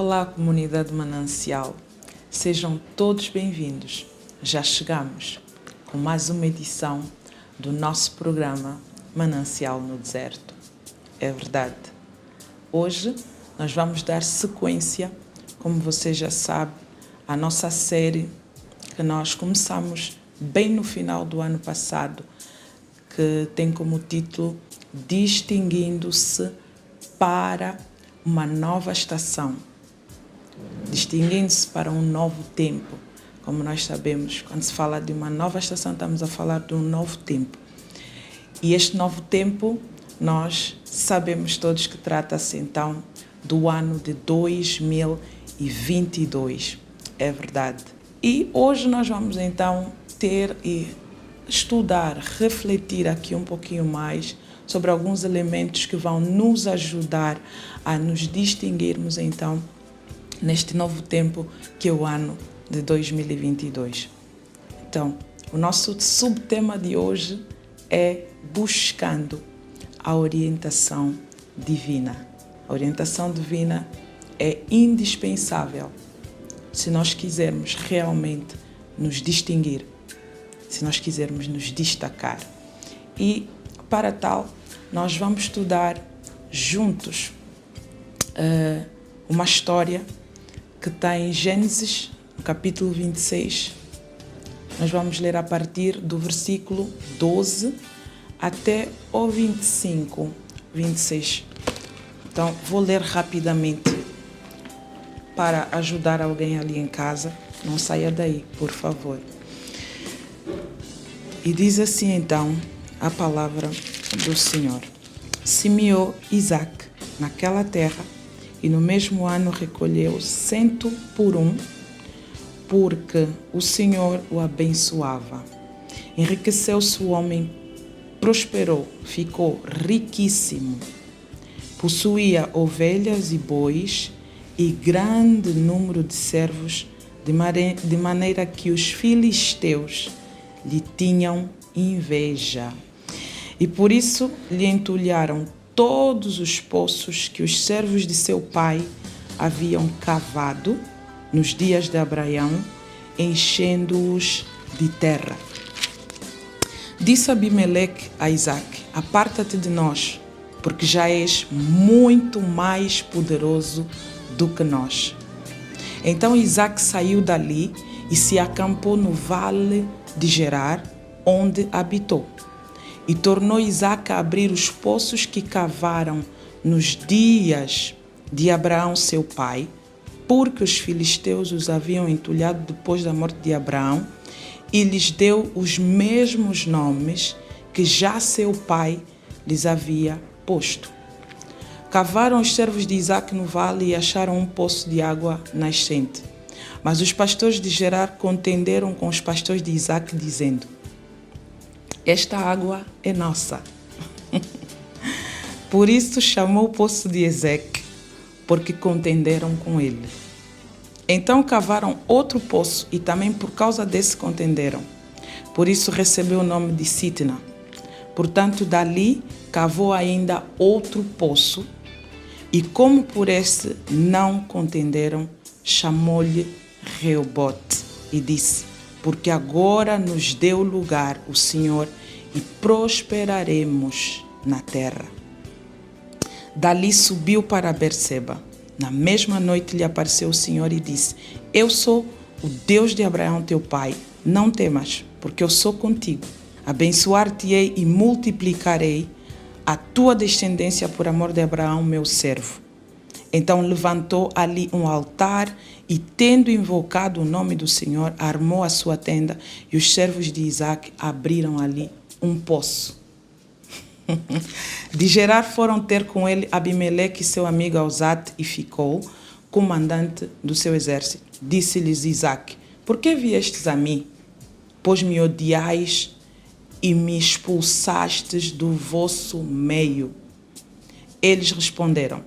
Olá, comunidade Manancial. Sejam todos bem-vindos. Já chegamos com mais uma edição do nosso programa Manancial no Deserto. É verdade. Hoje nós vamos dar sequência, como você já sabe, à nossa série que nós começamos bem no final do ano passado, que tem como título Distinguindo-se para uma nova estação. Distinguindo-se para um novo tempo. Como nós sabemos, quando se fala de uma nova estação, estamos a falar de um novo tempo. E este novo tempo, nós sabemos todos que trata-se então do ano de 2022. É verdade. E hoje nós vamos então ter e estudar, refletir aqui um pouquinho mais sobre alguns elementos que vão nos ajudar a nos distinguirmos então neste novo tempo que é o ano de 2022. Então, o nosso subtema de hoje é buscando a orientação divina. A orientação divina é indispensável se nós quisermos realmente nos distinguir, se nós quisermos nos destacar. E, para tal, nós vamos estudar juntos uma história que está em Gênesis, no capítulo 26. Nós vamos ler a partir do versículo 12 até o 25, 26. Então, vou ler rapidamente para ajudar alguém ali em casa. Não saia daí, por favor. E diz assim então a palavra do Senhor. Semeou Isaac naquela terra e no mesmo ano recolheu 100 por 1, porque o Senhor o abençoava. Enriqueceu-se o homem, prosperou, ficou riquíssimo. Possuía ovelhas e bois e grande número de servos, de maneira que os filisteus lhe tinham inveja. E por isso lhe entulharam todos os poços que os servos de seu pai haviam cavado nos dias de Abraão, enchendo-os de terra. Disse Abimeleque a Isaac: aparta-te de nós, porque já és muito mais poderoso do que nós. Então Isaac saiu dali e se acampou no vale de Gerar, onde habitou. E tornou Isaac a abrir os poços que cavaram nos dias de Abraão, seu pai, porque os filisteus os haviam entulhado depois da morte de Abraão, e lhes deu os mesmos nomes que já seu pai lhes havia posto. Cavaram os servos de Isaac no vale e acharam um poço de água nascente. Mas os pastores de Gerar contenderam com os pastores de Isaac, dizendo: esta água é nossa. Por isso chamou o poço de Ezeque, porque contenderam com ele. Então cavaram outro poço e também por causa desse contenderam. Por isso recebeu o nome de Sitna. Portanto, dali cavou ainda outro poço e como por este não contenderam, chamou-lhe Reobote e disse: porque agora nos deu lugar o Senhor e prosperaremos na terra. Dali subiu para Berseba. Na mesma noite lhe apareceu o Senhor e disse: eu sou o Deus de Abraão teu pai, não temas, porque eu sou contigo. Abençoar-te-ei e multiplicarei a tua descendência por amor de Abraão, meu servo. Então levantou ali um altar e, tendo invocado o nome do Senhor, armou a sua tenda e os servos de Isaac abriram ali um poço. De Gerar foram ter com ele Abimeleque, seu amigo Auzate, e ficou comandante do seu exército. Disse-lhes Isaac: por que viestes a mim? Pois me odiais e me expulsastes do vosso meio. Eles responderam: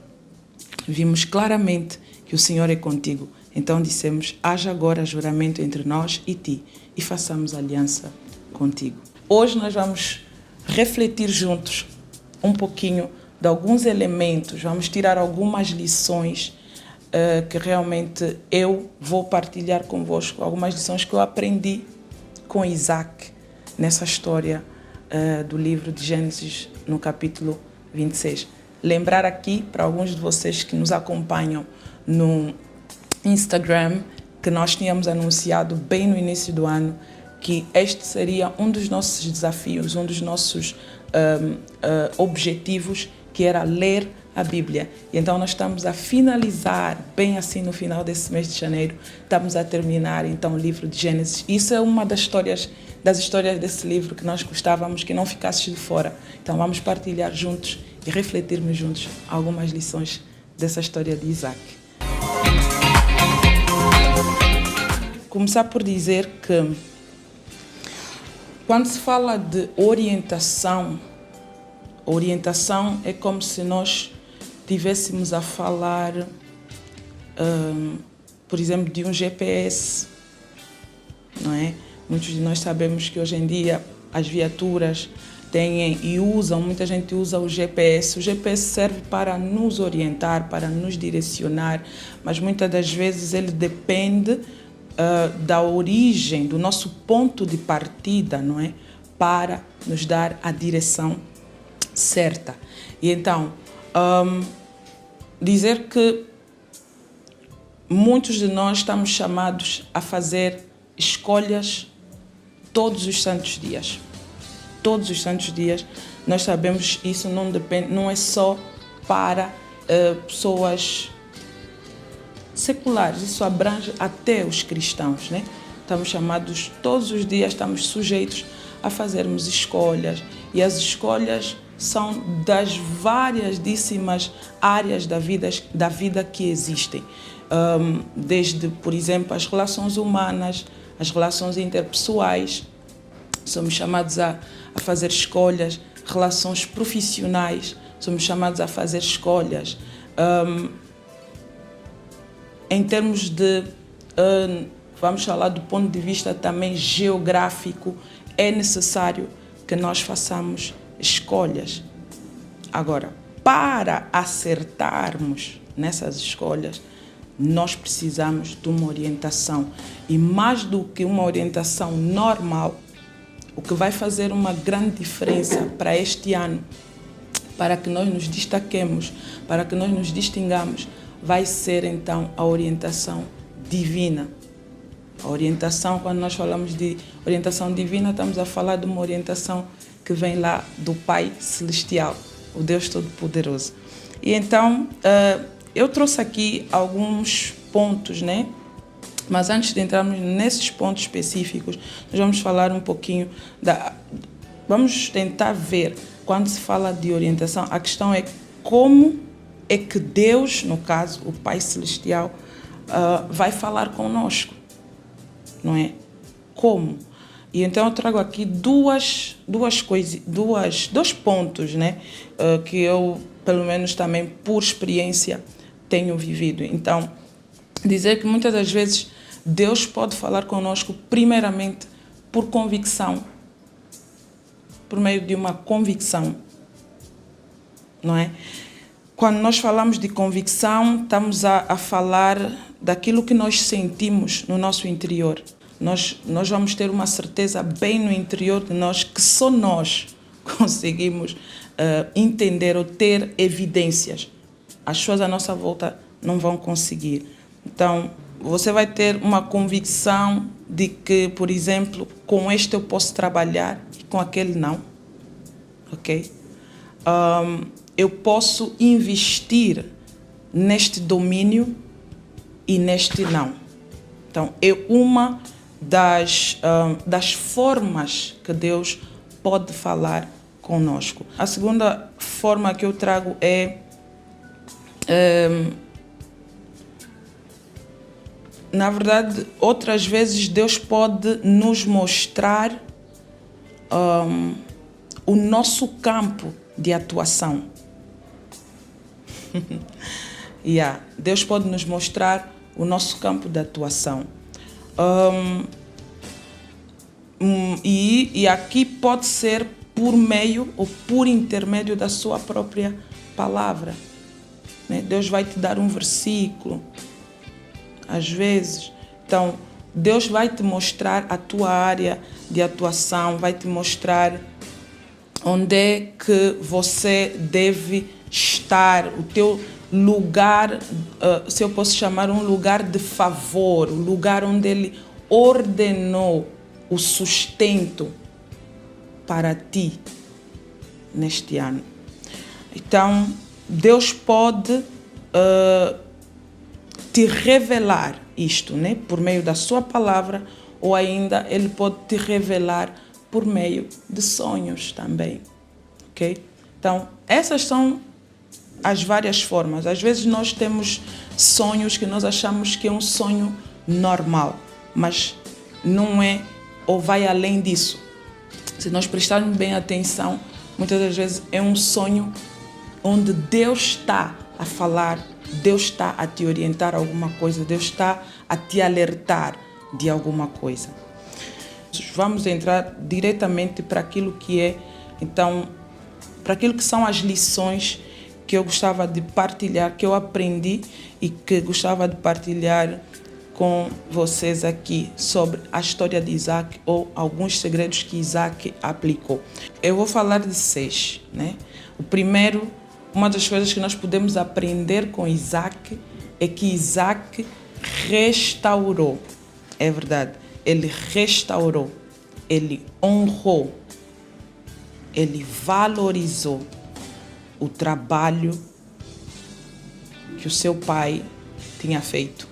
vimos claramente que o Senhor é contigo. Então dissemos: haja agora juramento entre nós e ti, e façamos aliança contigo. Hoje nós vamos refletir juntos um pouquinho de alguns elementos, vamos tirar algumas lições que realmente eu vou partilhar convosco algumas lições que eu aprendi com Isaac nessa história do livro de Gênesis, no capítulo 26. Lembrar aqui, para alguns de vocês que nos acompanham no Instagram, que nós tínhamos anunciado bem no início do ano que este seria um dos nossos desafios, um dos nossos objetivos, que era ler a Bíblia. E então nós estamos a finalizar, bem assim no final desse mês de janeiro, estamos a terminar então o livro de Gênesis. Isso é uma das histórias desse livro que nós gostávamos que não ficasse de fora. Então vamos partilhar juntos e refletirmos juntos algumas lições dessa história de Isaac. Começar por dizer que quando se fala de orientação é como se nós estivéssemos a falar, por exemplo, de um GPS, não é? Muitos de nós sabemos que hoje em dia as viaturas têm e usam, muita gente usa o GPS. O GPS serve para nos orientar, para nos direcionar, mas muitas das vezes ele depende da origem, do nosso ponto de partida, não é? Para nos dar a direção certa. E então, dizer que muitos de nós estamos chamados a fazer escolhas todos os santos dias. Todos os santos dias. Nós sabemos que isso não é só para pessoas seculares, isso abrange até os cristãos, né? Estamos chamados, todos os dias estamos sujeitos a fazermos escolhas, e as escolhas são das variadíssimas áreas da vida que existem. Desde, por exemplo, as relações humanas, as relações interpessoais, somos chamados a fazer escolhas, relações profissionais, somos chamados a fazer escolhas. Em termos de, vamos falar do ponto de vista também geográfico, é necessário que nós façamos escolhas. Agora, para acertarmos nessas escolhas, nós precisamos de uma orientação. E mais do que uma orientação normal, o que vai fazer uma grande diferença para este ano, para que nós nos destaquemos, para que nós nos distingamos, vai ser então a orientação divina. A orientação, quando nós falamos de orientação divina, estamos a falar de uma orientação que vem lá do Pai Celestial, o Deus Todo-Poderoso. E então, eu trouxe aqui alguns pontos, né? Mas antes de entrarmos nesses pontos específicos, nós vamos falar um pouquinho vamos tentar ver, quando se fala de orientação, a questão é como é que Deus, no caso, o Pai Celestial, vai falar conosco, não é? Como? E então eu trago aqui dois pontos, né? Que eu, pelo menos também por experiência, tenho vivido. Então, dizer que muitas das vezes Deus pode falar conosco primeiramente por convicção, por meio de uma convicção, não é? Quando nós falamos de convicção, estamos a falar daquilo que nós sentimos no nosso interior. Nós vamos ter uma certeza bem no interior de nós que só nós conseguimos entender ou ter evidências. As pessoas à nossa volta não vão conseguir. Então, você vai ter uma convicção de que, por exemplo, com este eu posso trabalhar e com aquele não. Ok? Eu posso investir neste domínio e neste não. Então, é uma das formas que Deus pode falar conosco. A segunda forma que eu trago é na verdade, outras vezes Deus pode nos mostrar o nosso campo de atuação. Deus pode nos mostrar o nosso campo de atuação. E aqui pode ser por meio ou por intermédio da sua própria palavra. né? Deus vai te dar um versículo, às vezes. Então, Deus vai te mostrar a tua área de atuação, vai te mostrar onde é que você deve estar, o teu lugar, se eu posso chamar um lugar de favor, o lugar onde Ele ordenou o sustento para ti neste ano. Então, Deus pode te revelar isto, né? Por meio da sua palavra, ou ainda Ele pode te revelar por meio de sonhos também, ok? Então, essas são as várias formas. Às vezes nós temos sonhos que nós achamos que é um sonho normal, mas não é, ou vai além disso. Se nós prestarmos bem atenção, muitas das vezes é um sonho onde Deus está a falar, Deus está a te orientar a alguma coisa, Deus está a te alertar de alguma coisa. Vamos entrar diretamente para aquilo que é, então, para aquilo que são as lições que eu gostava de partilhar, que eu aprendi e que gostava de partilhar com vocês aqui sobre a história de Isaac ou alguns segredos que Isaac aplicou. Eu vou falar de 6, né? O primeiro, uma das coisas que nós podemos aprender com Isaac é que Isaac restaurou. É verdade, ele restaurou, ele honrou, ele valorizou o trabalho que o seu pai tinha feito.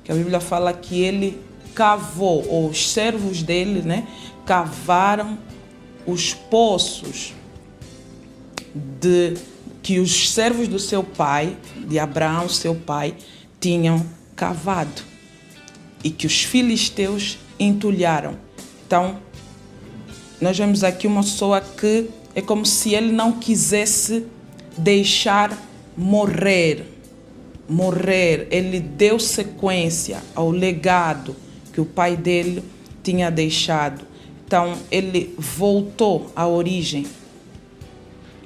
Que a Bíblia fala que ele cavou, ou os servos dele, né, cavaram os poços que os servos do seu pai, de Abraão, seu pai, tinham cavado e que os filisteus entulharam. Então, nós vemos aqui uma pessoa que é como se ele não quisesse deixar morrer. Ele deu sequência ao legado que o pai dele tinha deixado. Então, ele voltou à origem,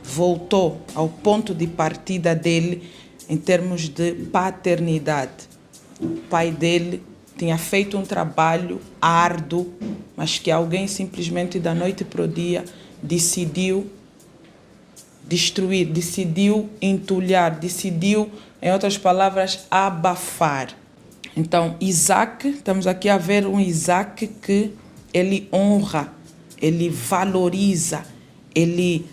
voltou ao ponto de partida dele em termos de paternidade. O pai dele tinha feito um trabalho árduo, mas que alguém simplesmente da noite para o dia decidiu destruir, decidiu entulhar, decidiu, em outras palavras, abafar. Então, Isaac, estamos aqui a ver um Isaac que ele honra, ele valoriza, ele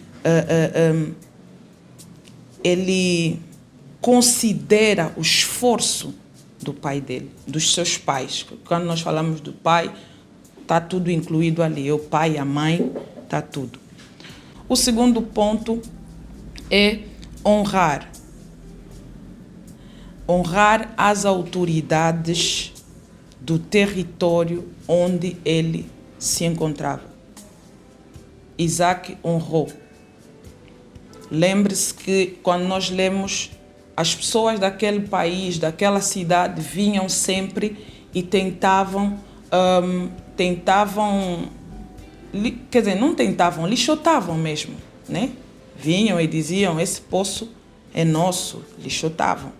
considera o esforço do pai dele, dos seus pais. Quando nós falamos do pai, está tudo incluído ali, o pai, a mãe, está tudo. O segundo ponto é honrar. Honrar as autoridades do território onde ele se encontrava. Isaac honrou. Lembre-se que quando nós lemos, as pessoas daquele país, daquela cidade, vinham sempre e lixotavam mesmo, né? Vinham e diziam, esse poço é nosso, lixotavam.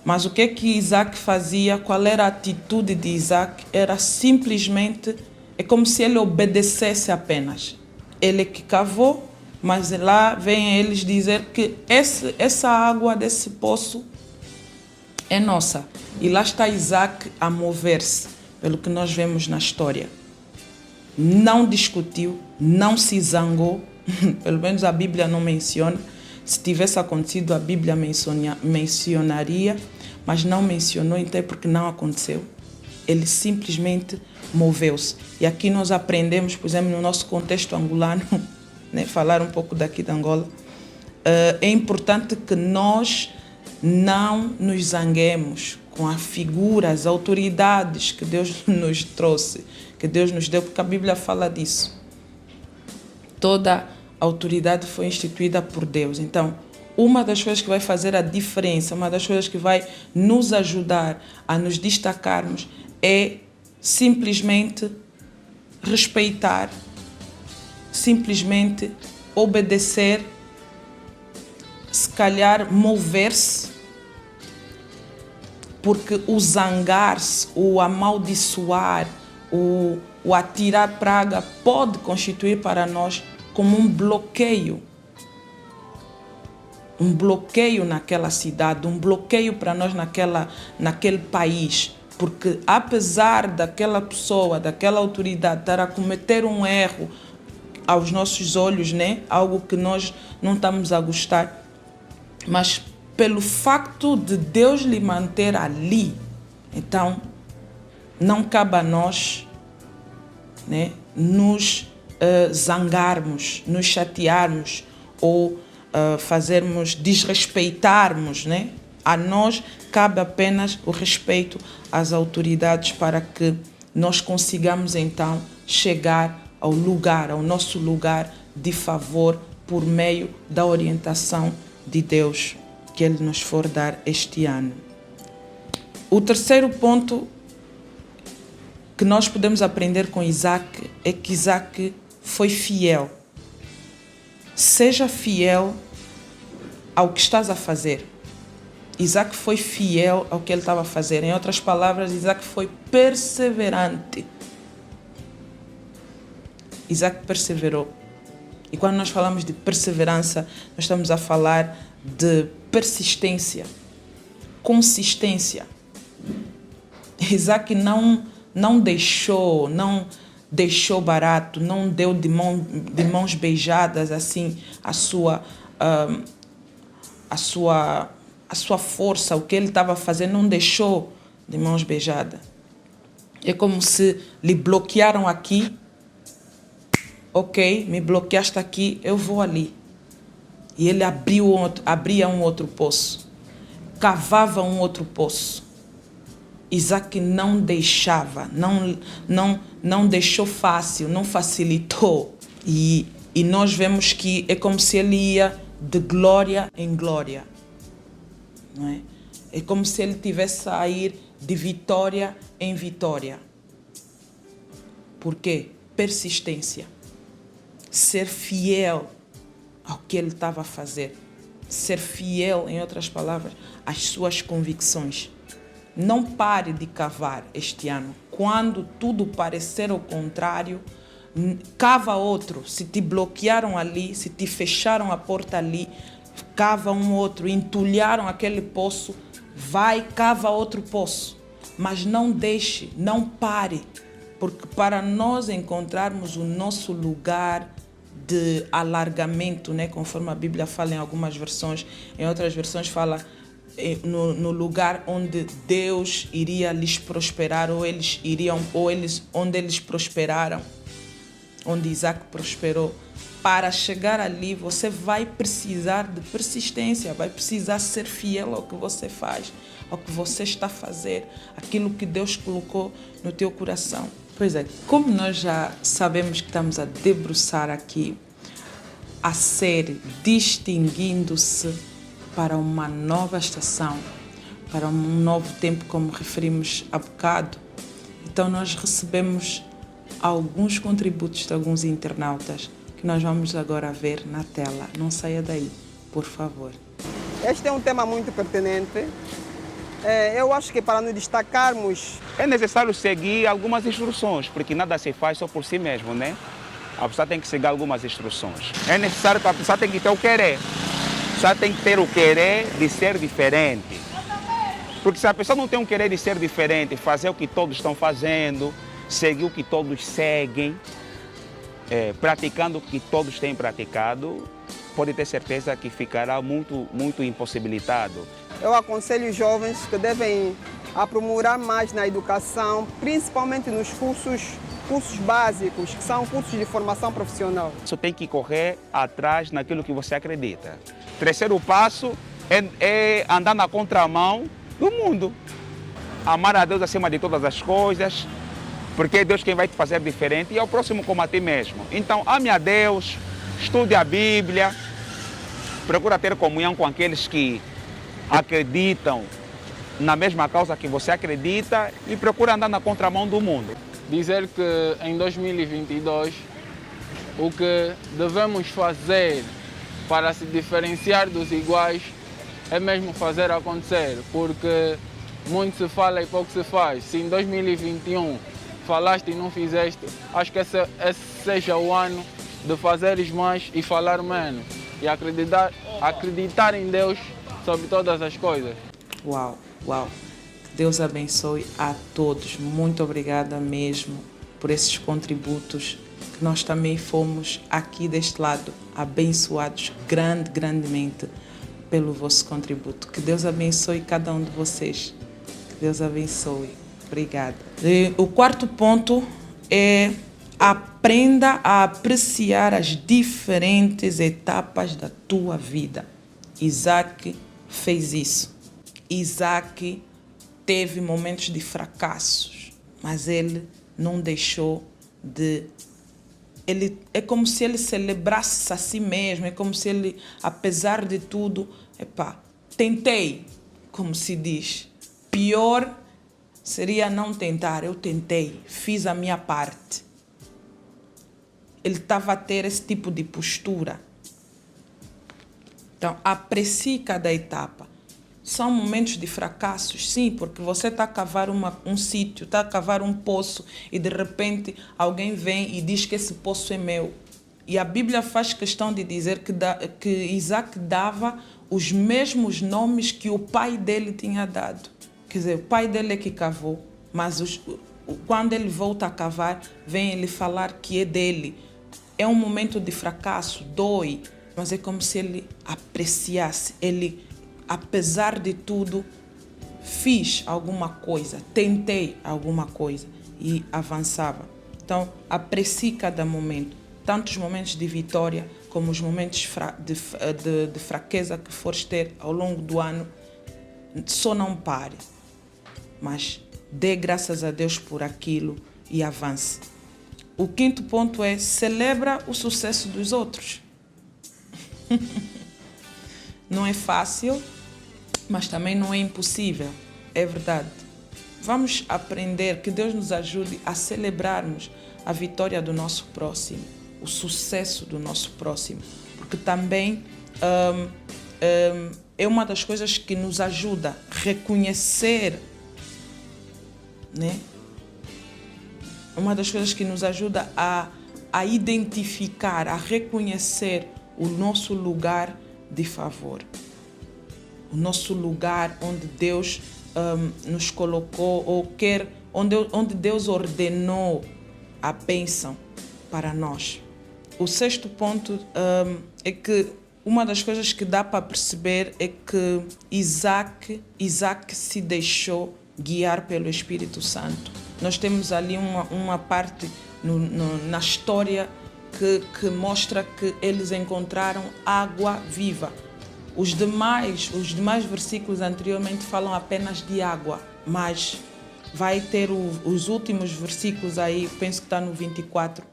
Mas o que Isaac fazia, qual era a atitude de Isaac? Era simplesmente, é como se ele obedecesse apenas. Ele que cavou, mas lá vem eles dizer que essa água desse poço é nossa. E lá está Isaac a mover-se, pelo que nós vemos na história. Não discutiu, não se zangou, pelo menos a Bíblia não menciona. Se tivesse acontecido, a Bíblia mencionaria, mas não mencionou, então é porque não aconteceu. Ele simplesmente moveu-se. E aqui nós aprendemos, por exemplo, no nosso contexto angolano, né, falar um pouco daqui de Angola, é importante que nós não nos zanguemos com a figura, as autoridades que Deus nos trouxe, que Deus nos deu, porque a Bíblia fala disso. Toda autoridade foi instituída por Deus. Então, uma das coisas que vai fazer a diferença, uma das coisas que vai nos ajudar a nos destacarmos é simplesmente respeitar, simplesmente obedecer, calhar mover-se, porque o zangar-se, o amaldiçoar, o atirar praga pode constituir para nós como um bloqueio. Um bloqueio naquela cidade, um bloqueio para nós naquele país. Porque apesar daquela pessoa, daquela autoridade estar a cometer um erro aos nossos olhos, né? Algo que nós não estamos a gostar, mas pelo facto de Deus lhe manter ali, então não cabe a nós, né, nos zangarmos, nos chatearmos ou desrespeitarmos, né? A nós cabe apenas o respeito às autoridades para que nós consigamos então chegar ao nosso lugar de favor por meio da orientação de Deus que Ele nos for dar este ano. O terceiro ponto que nós podemos aprender com Isaac é que Isaac foi fiel. Seja fiel ao que estás a fazer. Isaac foi fiel ao que ele estava a fazer. Em outras palavras, Isaac foi perseverante. Isaac perseverou. E quando nós falamos de perseverança, nós estamos a falar de persistência, consistência. Isaac não deixou barato, não deu de mãos beijadas assim a sua força, o que ele estava fazendo, não deixou de mãos beijadas. É como se lhe bloquearam aqui. Ok, me bloqueaste aqui, eu vou ali. E ele abria um outro poço, cavava um outro poço. Isaac não deixava, não deixou fácil, não facilitou. E nós vemos que é como se ele ia de glória em glória. Não é? É como se ele tivesse a ir de vitória em vitória. Por quê? Persistência. Ser fiel ao que ele estava a fazer. Ser fiel, em outras palavras, às suas convicções. Não pare de cavar este ano. Quando tudo parecer o contrário, cava outro. Se te bloquearam ali, se te fecharam a porta ali, cava um outro. Entulharam aquele poço, cava outro poço. Mas não deixe, não pare. Porque para nós encontrarmos o nosso lugar de alargamento, né, conforme a Bíblia fala em algumas versões, em outras versões fala no lugar onde Deus iria lhes prosperar, onde eles prosperaram, onde Isaac prosperou. Para chegar ali, você vai precisar de persistência, vai precisar ser fiel ao que você faz, ao que você está a fazer, aquilo que Deus colocou no teu coração. Pois é, como nós já sabemos que estamos a debruçar aqui a série Distinguindo-se para uma nova estação, para um novo tempo, como referimos há bocado, então nós recebemos alguns contributos de alguns internautas que nós vamos agora ver na tela. Não saia daí, por favor. Este é um tema muito pertinente. Eu acho que para nos destacarmos é necessário seguir algumas instruções, porque nada se faz só por si mesmo, né? A pessoa tem que seguir algumas instruções. É necessário que a pessoa tem que ter o querer. A pessoa tem que ter o querer de ser diferente. Porque se a pessoa não tem um querer de ser diferente, fazer o que todos estão fazendo, seguir o que todos seguem, praticando o que todos têm praticado, pode ter certeza que ficará muito impossibilitado. Eu aconselho os jovens que devem aprimorar mais na educação, principalmente nos cursos básicos, que são cursos de formação profissional. Você tem que correr atrás naquilo que você acredita. O terceiro passo é andar na contramão do mundo. Amar a Deus acima de todas as coisas, porque é Deus quem vai te fazer diferente e é o próximo como a ti mesmo. Então, ame a Deus, estude a Bíblia, procura ter comunhão com aqueles que acreditam na mesma causa que você acredita e procura andar na contramão do mundo. Dizer que em 2022 o que devemos fazer para se diferenciar dos iguais é mesmo fazer acontecer, porque muito se fala e pouco se faz. Se em 2021 falaste e não fizeste, acho que esse seja o ano de fazeres mais e falar menos. E acreditar em Deus sobre todas as coisas. Uau, uau. Deus abençoe a todos. Muito obrigada mesmo por esses contributos, que nós também fomos aqui deste lado abençoados grandemente pelo vosso contributo. Que Deus abençoe cada um de vocês. Que Deus abençoe. Obrigada. E o quarto ponto é: aprenda a apreciar as diferentes etapas da tua vida. Isaac fez isso. Isaac teve momentos de fracassos, mas ele não deixou de... É como se ele celebrasse a si mesmo, é como se ele, apesar de tudo, tentei, como se diz. Pior seria não tentar, eu tentei, fiz a minha parte. Ele estava a ter esse tipo de postura. Então, aprecie cada etapa. São momentos de fracassos, sim, porque você está a cavar um sítio, está a cavar um poço e de repente alguém vem e diz que esse poço é meu. E a Bíblia faz questão de dizer que Isaac dava os mesmos nomes que o pai dele tinha dado. Quer dizer, o pai dele é que cavou, mas quando ele volta a cavar, vem ele falar que é dele. É um momento de fracasso, dói, mas é como se ele apreciasse, ele, apesar de tudo, fiz alguma coisa, tentei alguma coisa e avançava. Então, aprecie cada momento, tanto os momentos de vitória como os momentos de fraqueza que fores ter ao longo do ano. Só não pare, mas dê graças a Deus por aquilo e avance. O quinto ponto é: celebra o sucesso dos outros. Não é fácil, mas também não é impossível. É verdade. Vamos aprender, que Deus nos ajude a celebrarmos a vitória do nosso próximo, o sucesso do nosso próximo, porque também é uma das coisas que nos ajuda a reconhecer, né? Uma das coisas que nos ajuda a identificar, a reconhecer o nosso lugar de favor. O nosso lugar onde Deus nos colocou, ou onde Deus ordenou a bênção para nós. O sexto ponto é que uma das coisas que dá para perceber é que Isaac se deixou guiar pelo Espírito Santo. Nós temos ali uma parte na história que mostra que eles encontraram água viva. Os demais versículos anteriormente falam apenas de água, mas vai ter os últimos versículos aí, penso que está no 24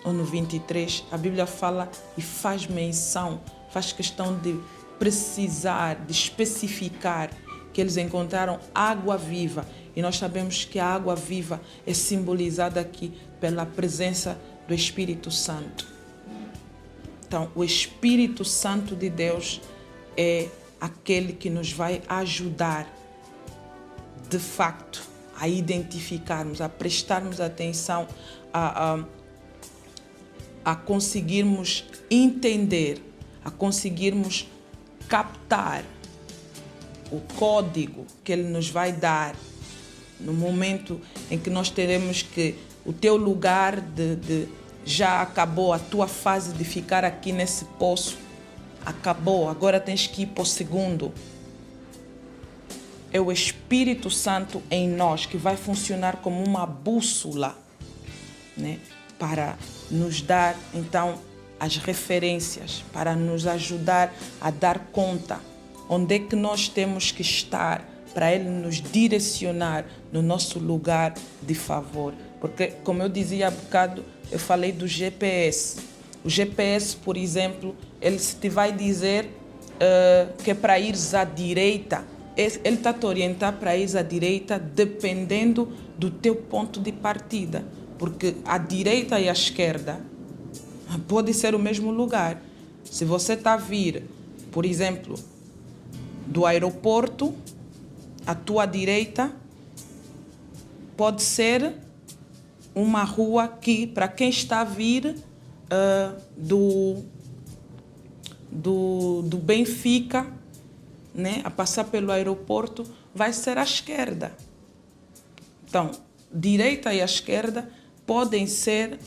ou no 23, a Bíblia fala e faz menção, faz questão de precisar, de especificar que eles encontraram água viva. E nós sabemos que a água viva é simbolizada aqui pela presença do Espírito Santo. Então, o Espírito Santo de Deus é aquele que nos vai ajudar, de facto, a identificarmos, a prestarmos atenção, a conseguirmos entender, a conseguirmos captar o código que Ele nos vai dar no momento em que nós teremos que o teu lugar já acabou, a tua fase de ficar aqui nesse poço acabou, agora tens que ir para o segundo. É o Espírito Santo em nós que vai funcionar como uma bússola, né? Para nos dar, então, as referências, para nos ajudar a dar conta onde é que nós temos que estar, para Ele nos direcionar no nosso lugar de favor. Porque, como eu dizia há bocado, eu falei do GPS. O GPS, por exemplo, ele se te vai dizer que é para ires à direita. Ele está a te orientar para ires à direita dependendo do teu ponto de partida. Porque a direita e a esquerda pode ser o mesmo lugar, Se você está a vir, por exemplo, do aeroporto, à tua direita, pode ser uma rua que, para quem está a vir do Benfica, né, a passar pelo aeroporto, vai ser à esquerda. Então, direita e a esquerda podem ser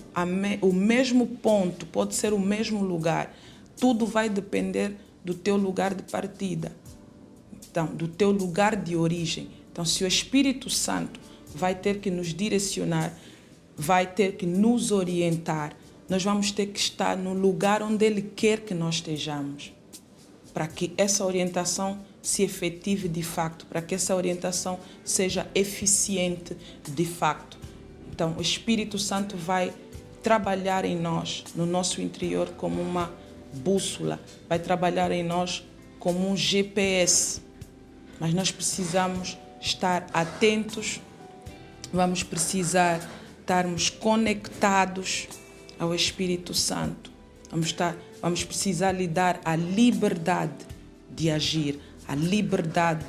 o mesmo ponto, pode ser o mesmo lugar. Tudo vai depender do teu lugar de partida, então, do teu lugar de origem. Então, se o Espírito Santo vai ter que nos direcionar, vai ter que nos orientar, nós vamos ter que estar no lugar onde Ele quer que nós estejamos, para que essa orientação se efetive de facto, para que essa orientação seja eficiente de facto. Então, o Espírito Santo vai trabalhar em nós, no nosso interior, como uma bússola, vai trabalhar em nós como um GPS, mas nós precisamos estar atentos, vamos precisar estarmos conectados ao Espírito Santo. Vamos precisar lhe dar a liberdade de agir, a liberdade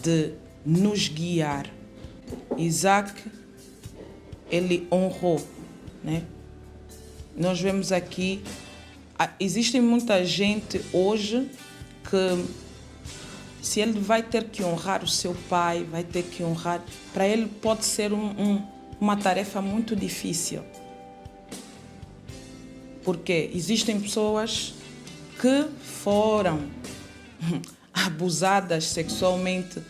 de nos guiar. Isaac, ele honrou, né? Nós vemos aqui, existe muita gente hoje que, se ele vai ter que honrar o seu pai, vai ter que honrar, para ele pode ser uma tarefa muito difícil. Porque existem pessoas que foram abusadas sexualmente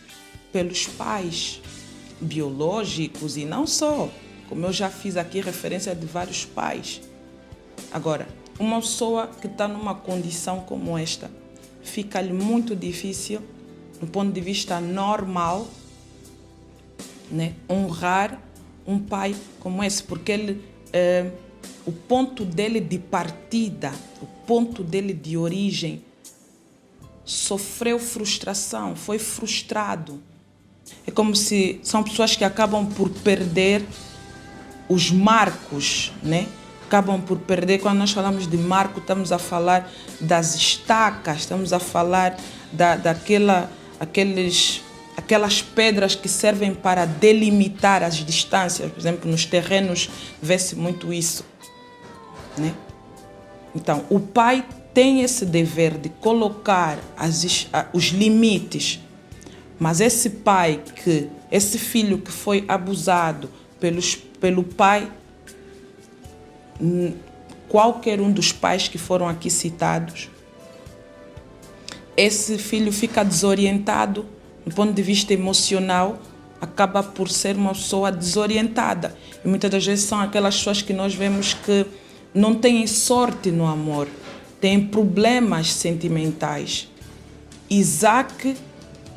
pelos pais biológicos e não só, como eu já fiz aqui referência de vários pais. Agora, uma pessoa que está numa condição como esta, fica-lhe muito difícil, do ponto de vista normal, né, honrar um pai como esse, porque ele, o ponto dele de partida, o ponto dele de origem, sofreu frustração, foi frustrado. É como se são pessoas que acabam por perder os marcos, né? Acabam por perder, quando nós falamos de marco, estamos a falar das estacas, estamos a falar aquelas pedras que servem para delimitar as distâncias. Por exemplo, nos terrenos vê-se muito isso, né? Então, o pai tem esse dever de colocar os limites, mas esse filho que foi abusado pelo pai, qualquer um dos pais que foram aqui citados, esse filho fica desorientado do ponto de vista emocional, acaba por ser uma pessoa desorientada. E muitas das vezes são aquelas pessoas que nós vemos que não têm sorte no amor, têm problemas sentimentais. Isaac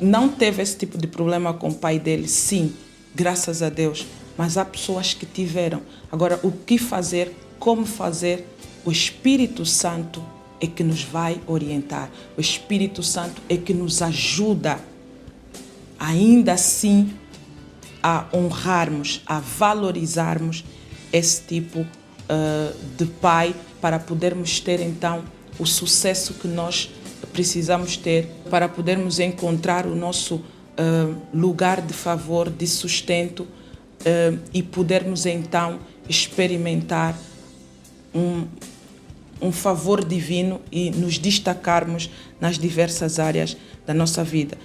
não teve esse tipo de problema com o pai dele, sim, graças a Deus, mas há pessoas que tiveram. Agora, o que fazer, como fazer, o Espírito Santo é que nos vai orientar, o Espírito Santo é que nos ajuda, ainda assim, a honrarmos, a valorizarmos esse tipo de pai, para podermos ter então o sucesso que nós precisamos ter, para podermos encontrar o nosso lugar de favor, de sustento, e podermos então experimentar um favor divino e nos destacarmos nas diversas áreas da nossa vida.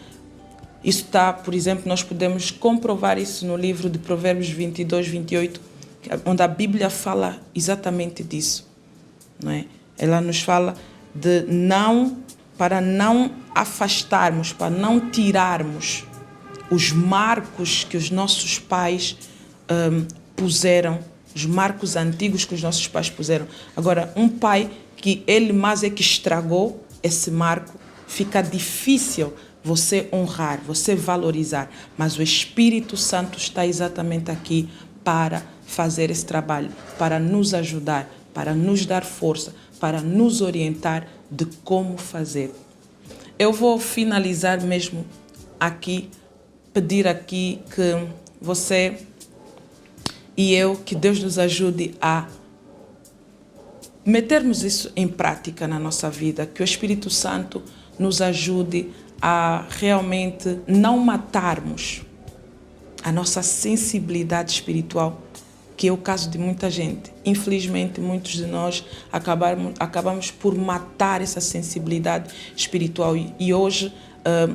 Isso está, por exemplo, nós podemos comprovar isso no livro de Provérbios 22, 28, onde a Bíblia fala exatamente disso, não é? Ela nos fala de para não afastarmos, para não tirarmos os marcos que os nossos pais puseram, os marcos antigos que os nossos pais puseram. Agora, um pai que ele mais é que estragou esse marco, fica difícil você honrar, você valorizar, mas o Espírito Santo está exatamente aqui para fazer esse trabalho, para nos ajudar, para nos dar força, para nos orientar de como fazer. Eu vou finalizar mesmo aqui, pedir aqui que você e eu, que Deus nos ajude a metermos isso em prática na nossa vida, que o Espírito Santo nos ajude a realmente não matarmos a nossa sensibilidade espiritual, que é o caso de muita gente. Infelizmente, muitos de nós acabamos por matar essa sensibilidade espiritual e hoje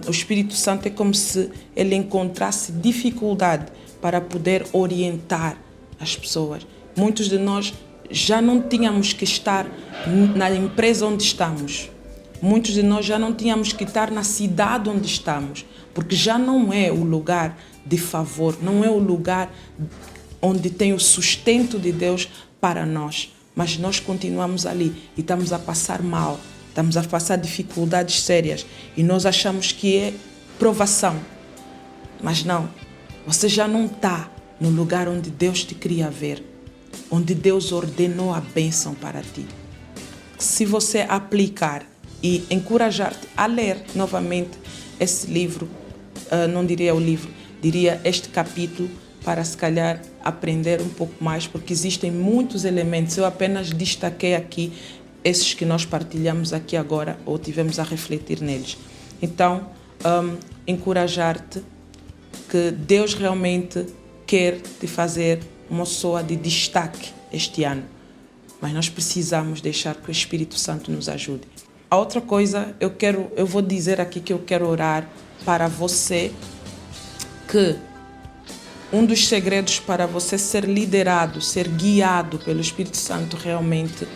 o Espírito Santo é como se ele encontrasse dificuldade para poder orientar as pessoas. Muitos de nós já não tínhamos que estar na empresa onde estamos. Muitos de nós já não tínhamos que estar na cidade onde estamos, porque já não é o lugar de favor, não é o lugar onde tem o sustento de Deus para nós. Mas nós continuamos ali e estamos a passar mal, estamos a passar dificuldades sérias e nós achamos que é provação. Mas não, você já não está no lugar onde Deus te queria ver, onde Deus ordenou a bênção para ti. Se você aplicar e encorajar-te a ler novamente esse livro, não diria o livro, diria este capítulo, para se calhar aprender um pouco mais, porque existem muitos elementos. Eu apenas destaquei aqui esses que nós partilhamos aqui agora, ou tivemos a refletir neles. Então, encorajar-te que Deus realmente quer te fazer uma pessoa de destaque este ano, mas nós precisamos deixar que o Espírito Santo nos ajude. A outra coisa, eu vou dizer aqui que eu quero orar para você, que um dos segredos para você ser liderado, ser guiado pelo Espírito Santo realmente,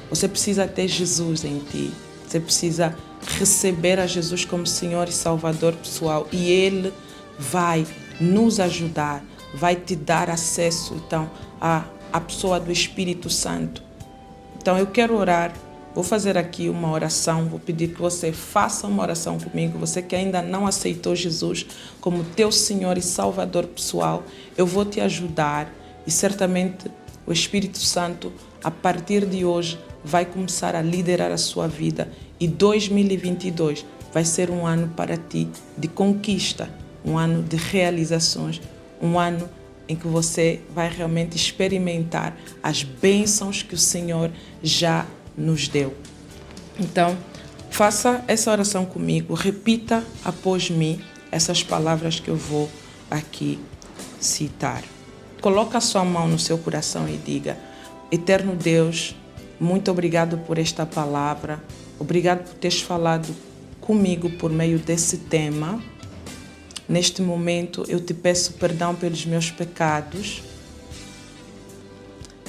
você precisa ter Jesus em ti. Você precisa receber a Jesus como Senhor e Salvador pessoal e Ele vai nos ajudar, vai te dar acesso então à pessoa do Espírito Santo. Então eu quero orar. Vou fazer aqui uma oração, vou pedir que você faça uma oração comigo. Você que ainda não aceitou Jesus como teu Senhor e Salvador pessoal, eu vou te ajudar e certamente o Espírito Santo, a partir de hoje, vai começar a liderar a sua vida e 2022 vai ser um ano para ti de conquista, um ano de realizações, um ano em que você vai realmente experimentar as bênçãos que o Senhor já nos deu. Então, faça essa oração comigo, repita após mim essas palavras que eu vou aqui citar. Coloque a sua mão no seu coração e diga: Eterno Deus, muito obrigado por esta palavra, obrigado por teres falado comigo por meio desse tema. Neste momento eu te peço perdão pelos meus pecados.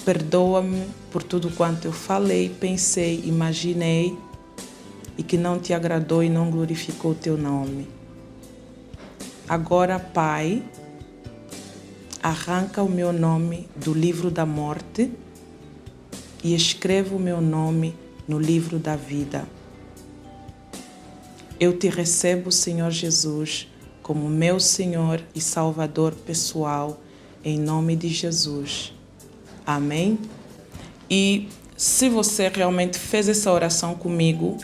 Perdoa-me por tudo quanto eu falei, pensei, imaginei e que não te agradou e não glorificou o teu nome. Agora, Pai, arranca o meu nome do livro da morte e escreva o meu nome no livro da vida. Eu te recebo, Senhor Jesus, como meu Senhor e Salvador pessoal, em nome de Jesus. Amém? E se você realmente fez essa oração comigo,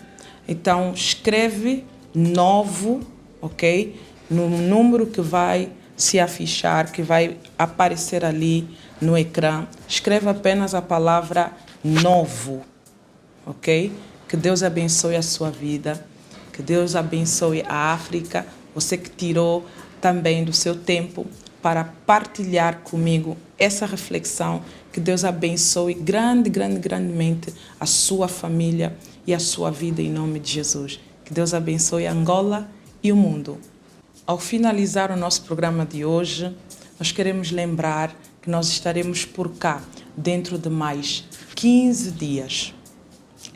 então escreve novo, ok? No número que vai se afichar, que vai aparecer ali no ecrã. Escreva apenas a palavra novo, ok? Que Deus abençoe a sua vida, que Deus abençoe a África, você que tirou também do seu tempo para partilhar comigo essa reflexão. Que Deus abençoe grandemente a sua família e a sua vida em nome de Jesus. Que Deus abençoe Angola e o mundo. Ao finalizar o nosso programa de hoje, nós queremos lembrar que nós estaremos por cá dentro de mais 15 dias.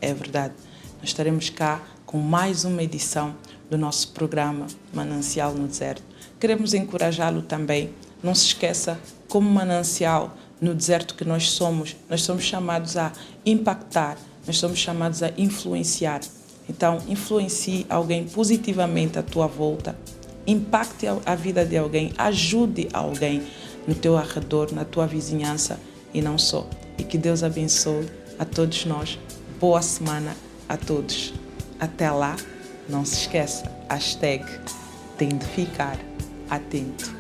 É verdade, nós estaremos cá com mais uma edição do nosso programa Manancial no Deserto. Queremos encorajá-lo também. Não se esqueça, como manancial no deserto que nós somos chamados a impactar, nós somos chamados a influenciar. Então, influencie alguém positivamente à tua volta, impacte a vida de alguém, ajude alguém no teu arredor, na tua vizinhança e não só. E que Deus abençoe a todos nós. Boa semana a todos. Até lá, não se esqueça, #tem de ficar atento.